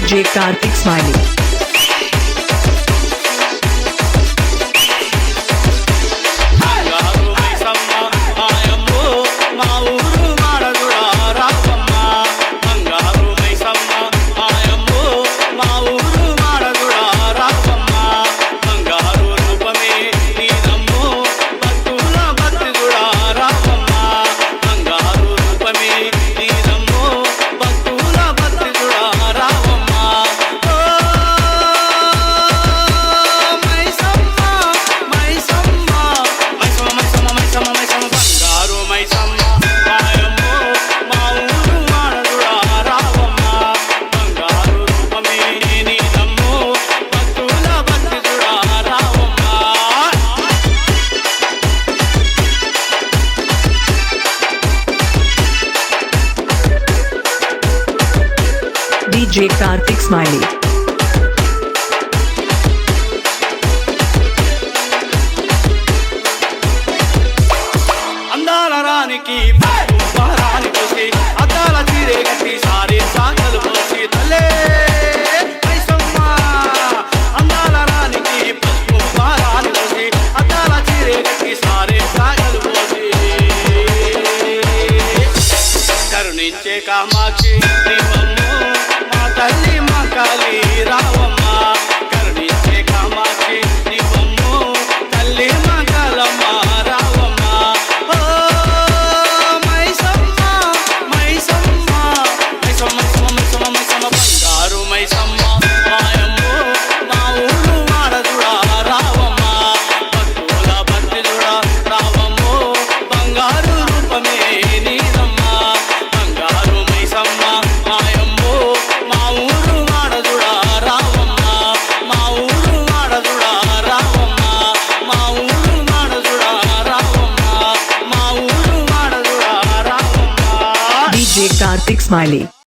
DJ Kartik Smiley. DJ Kartik Smiley. అందాల రానికి మహారాణి కోసి అద్దాల చీరే కట్టి సారే సాగలు పోసి తల్లే మైసమ్మ అందాల రానికి మహారాణి కోసి అద్దాల చీరే కట్టి సారే సాగలు పోసి కరుణించే కామాక్షి మా తల్లి మా కాళీ రావమ్మ కరుణించే కామాక్షి తల్లి మా కాలమ్మ రావమ్మ ఓ మైసమ్మ మైసమ్మ మైసమ్మ మైసమ్మ మైసమ్మ బంగారు మైసమ్మ మాయమ్మ మా ఊరు మాడదుడా రావమ్మ భక్తుల భక్తి చూడ రావమ్మ బంగారు రూపమే నీరమ్మ బంగారు మైసమ్మ మాయమ్మ మా ఊరు మాడదుడా రావమ్మ మా ఊరు మాడదుడా రావమ్మ మా ఊరు మాడదుడా రావమ్మ మా ఊరు మాడదుడా రావమ్మ DJ Kartik Smiley.